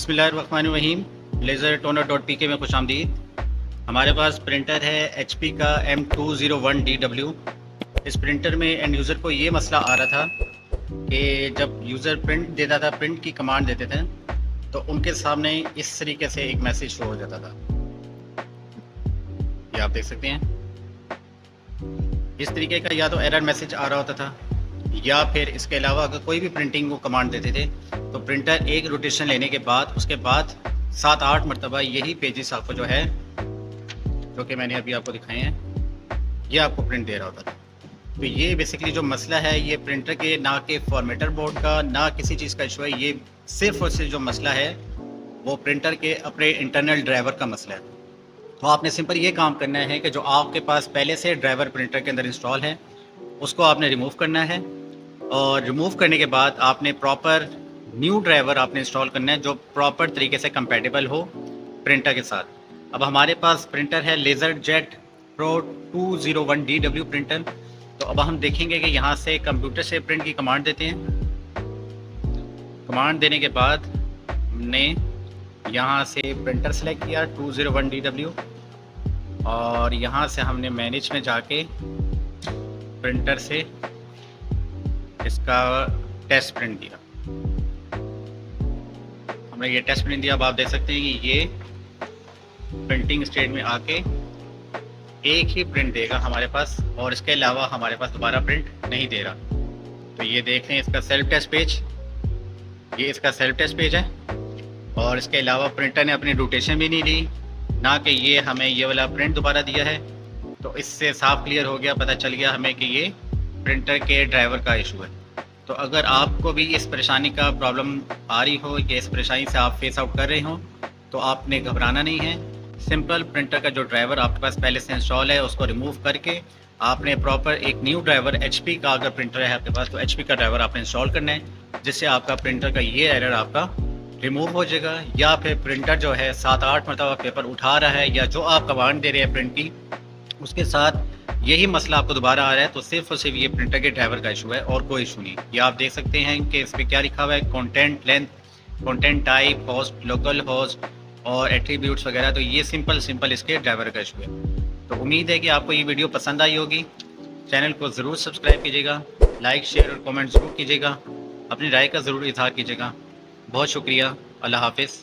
बिस्मिल्लाहिर्रहमानिर्रहीम। Laser toner dot P के में खुशामदीद। हमारे पास प्रिंटर है HP का M201DW। इस प्रिंटर में एंड यूज़र को ये मसला आ रहा था कि जब यूज़र प्रिंट देता था, प्रिंट की कमांड देते थे, तो उनके सामने इस तरीके से एक मैसेज शो हो जाता था। ये आप देख सकते हैं, इस तरीके का या तो एरर मैसेज आ रहा होता था, या फिर इसके अलावा अगर कोई भी प्रिंटिंग को कमांड देते थे तो प्रिंटर एक रोटेशन लेने के बाद उसके बाद 7-8 मरतबा यही पेजेस आपको जो है, जो कि मैंने अभी आपको दिखाए हैं, ये आपको प्रिंट दे रहा होता था। तो ये बेसिकली जो मसला है, ये प्रिंटर के ना के फॉर्मेटर बोर्ड का ना किसी चीज़ का इशू है, ये सिर्फ और सिर्फ जो मसला है वो प्रिंटर के अपने इंटरनल ड्राइवर का मसला है। तो आपने सिंपल ये काम करना है कि जो आपके पास पहले से ड्राइवर प्रिंटर के अंदर इंस्टॉल है उसको आपने रिमूव करना है, और रिमूव करने के बाद आपने प्रॉपर न्यू ड्राइवर आपने इंस्टॉल करना है जो प्रॉपर तरीके से कंपैटिबल हो प्रिंटर के साथ। अब हमारे पास प्रिंटर है laser jet pro 201DW printer. तो अब हम देखेंगे कि यहाँ से कंप्यूटर से प्रिंट की कमांड देते हैं। कमांड देने के बाद हमने यहाँ से प्रिंटर सेलेक्ट किया 201DW, और यहाँ से हमने मैनेज में जाके प्रिंटर से इसका टेस्ट प्रिंट दिया। हमने ये टेस्ट प्रिंट दिया। अब आप देख सकते हैं कि ये प्रिंटिंग स्टेट में आके एक ही प्रिंट देगा हमारे पास, और इसके अलावा हमारे पास दोबारा प्रिंट नहीं दे रहा। तो ये देख लें, इसका सेल्फ टेस्ट पेज, ये इसका सेल्फ टेस्ट पेज है, और इसके अलावा प्रिंटर ने अपनी रोटेशन भी नहीं दी, ना कि ये हमें ये वाला प्रिंट दोबारा दिया है। तो इससे साफ क्लियर हो गया, पता चल गया हमें कि ये प्रिंटर के ड्राइवर का इशू है। तो अगर आपको भी इस परेशानी का प्रॉब्लम आ रही हो या इस परेशानी से आप फेस आउट कर रहे हो, तो आपने घबराना नहीं है। सिंपल प्रिंटर का जो ड्राइवर आपके पास पहले से इंस्टॉल है उसको रिमूव करके आपने प्रॉपर एक न्यू ड्राइवर HP का अगर प्रिंटर है आपके पास तो HP का ड्राइवर आपने इंस्टॉल करना है, जिससे आपका प्रिंटर का ये एरर आपका रिमूव हो जाएगा। या फिर प्रिंटर जो है 7-8 मरतबा पेपर उठा रहा है, या जो आप कमांड दे रहे हैं प्रिंट की उसके साथ यही मसला आपको दोबारा आ रहा है, तो सिर्फ और सिर्फ ये प्रिंटर के ड्राइवर का इशू है और कोई इशू नहीं। ये आप देख सकते हैं कि इस पर क्या लिखा हुआ है, content length, content type, host, local host और एट्रीब्यूट्स वगैरह। तो ये सिंपल इसके ड्राइवर का इशू है। तो उम्मीद है कि आपको ये वीडियो पसंद आई होगी। चैनल को ज़रूर सब्सक्राइब कीजिएगा, लाइक शेयर और कमेंट ज़रूर कीजिएगा, अपनी राय का ज़रूर इजहार कीजिएगा। बहुत शुक्रिया। अल्लाह हाफिज़।